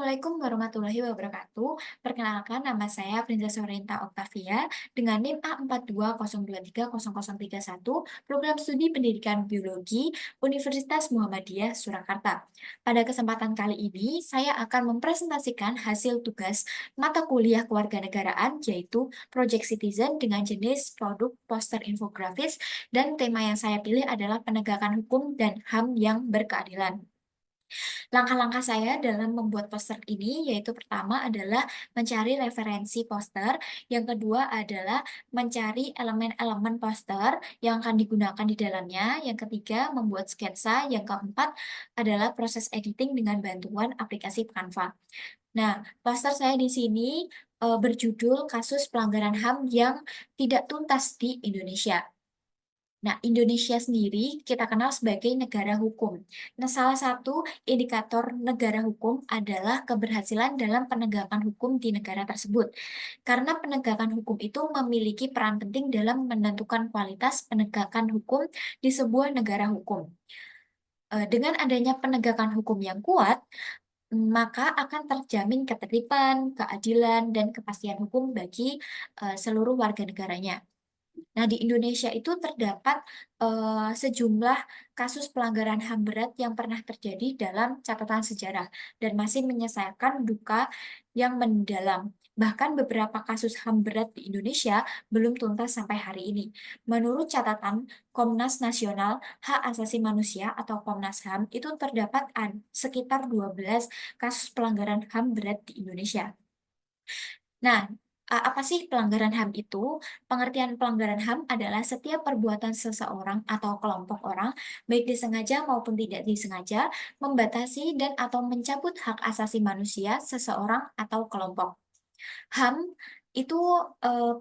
Assalamualaikum warahmatullahi wabarakatuh. Perkenalkan, nama saya Princess Sorenta Octavia dengan NIM A42023031, Program Studi Pendidikan Biologi Universitas Muhammadiyah Surakarta. Pada kesempatan kali ini, saya akan mempresentasikan hasil tugas mata kuliah kewarganegaraan, yaitu Project Citizen dengan jenis produk poster infografis, dan tema yang saya pilih adalah penegakan hukum dan HAM yang berkeadilan. Langkah-langkah saya dalam membuat poster ini yaitu pertama adalah mencari referensi poster, yang kedua adalah mencari elemen-elemen poster yang akan digunakan di dalamnya, yang ketiga membuat sketsa, yang keempat adalah proses editing dengan bantuan aplikasi Canva. Nah, poster saya di sini berjudul Kasus Pelanggaran HAM yang Tidak Tuntas di Indonesia. Nah, Indonesia sendiri kita kenal sebagai negara hukum. Nah, salah satu indikator negara hukum adalah keberhasilan dalam penegakan hukum di negara tersebut. Karena penegakan hukum itu memiliki peran penting dalam menentukan kualitas penegakan hukum di sebuah negara hukum. Dengan adanya penegakan hukum yang kuat, maka akan terjamin ketertiban, keadilan, dan kepastian hukum bagi seluruh warga negaranya. Nah, di Indonesia itu terdapat sejumlah kasus pelanggaran HAM berat yang pernah terjadi dalam catatan sejarah dan masih menyisakan duka yang mendalam. Bahkan beberapa kasus HAM berat di Indonesia belum tuntas sampai hari ini. Menurut catatan Komnas Nasional Hak Asasi Manusia atau Komnas HAM, itu terdapat sekitar 12 kasus pelanggaran HAM berat di Indonesia. Nah, apa sih pelanggaran HAM itu? Pengertian pelanggaran HAM adalah setiap perbuatan seseorang atau kelompok orang, baik disengaja maupun tidak disengaja, membatasi dan atau mencabut hak asasi manusia seseorang atau kelompok. HAM itu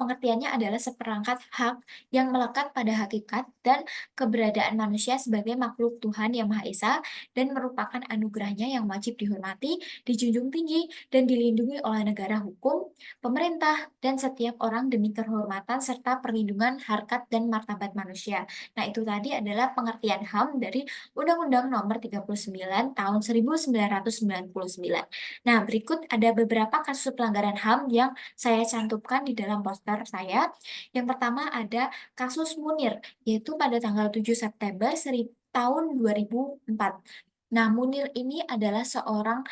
pengertiannya adalah seperangkat hak yang melekat pada hakikat dan keberadaan manusia sebagai makhluk Tuhan Yang Maha Esa dan merupakan anugerahnya yang wajib dihormati, dijunjung tinggi, dan dilindungi oleh negara hukum, pemerintah, dan setiap orang demi kehormatan serta perlindungan harkat dan martabat manusia. Nah, itu tadi adalah pengertian HAM dari Undang-Undang Nomor 39 Tahun 1999. Nah, berikut ada beberapa kasus pelanggaran HAM yang saya cantumkan di dalam poster saya. Yang pertama ada kasus Munir, yaitu pada tanggal 7 September tahun 2004. Nah, Munir ini adalah seorang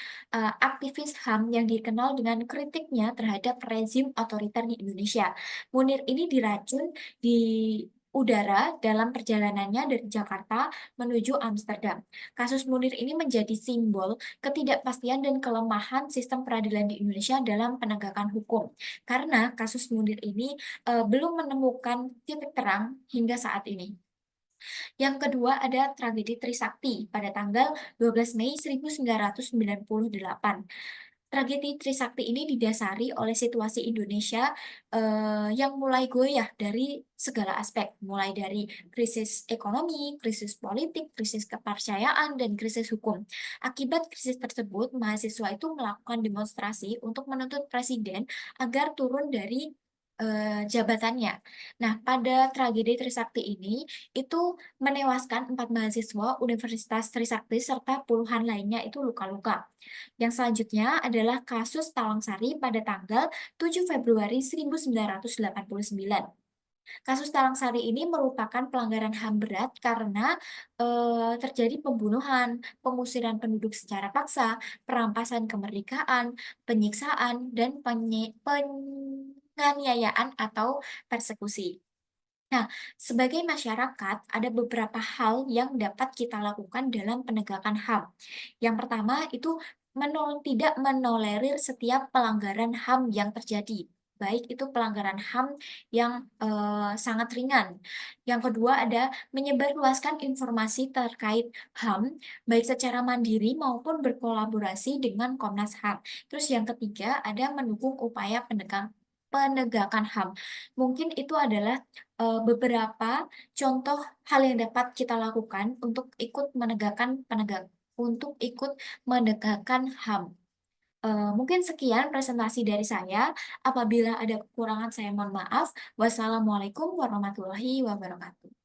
aktivis HAM yang dikenal dengan kritiknya terhadap rezim otoriter di Indonesia. Munir ini diracun di udara dalam perjalanannya dari Jakarta menuju Amsterdam. Kasus Munir ini menjadi simbol ketidakpastian dan kelemahan sistem peradilan di Indonesia dalam penegakan hukum. Karena kasus Munir ini belum menemukan titik terang hingga saat ini. Yang kedua ada tragedi Trisakti pada tanggal 12 Mei 1998. Tragedi Trisakti ini didasari oleh situasi Indonesia yang mulai goyah dari segala aspek, mulai dari krisis ekonomi, krisis politik, krisis kepercayaan, dan krisis hukum. Akibat krisis tersebut, mahasiswa itu melakukan demonstrasi untuk menuntut presiden agar turun dari jabatannya. Nah, pada tragedi Trisakti ini, itu menewaskan 4 mahasiswa Universitas Trisakti serta puluhan lainnya itu luka-luka. Yang selanjutnya adalah kasus Talang-Sari pada tanggal 7 Februari 1989. Kasus Talang-Sari ini merupakan pelanggaran HAM berat karena terjadi pembunuhan, pengusiran penduduk secara paksa, perampasan kemerdekaan, penyiksaan, dan penganiayaan atau persekusi. Nah, sebagai masyarakat, ada beberapa hal yang dapat kita lakukan dalam penegakan HAM. Yang pertama itu tidak menolerir setiap pelanggaran HAM yang terjadi, baik itu pelanggaran HAM yang sangat ringan. Yang kedua ada menyebarluaskan informasi terkait HAM, baik secara mandiri maupun berkolaborasi dengan Komnas HAM. Terus yang ketiga ada mendukung upaya penegakan HAM. Mungkin itu adalah beberapa contoh hal yang dapat kita lakukan untuk ikut menegakkan HAM. Mungkin sekian presentasi dari saya. Apabila ada kekurangan saya mohon maaf. Wassalamualaikum warahmatullahi wabarakatuh.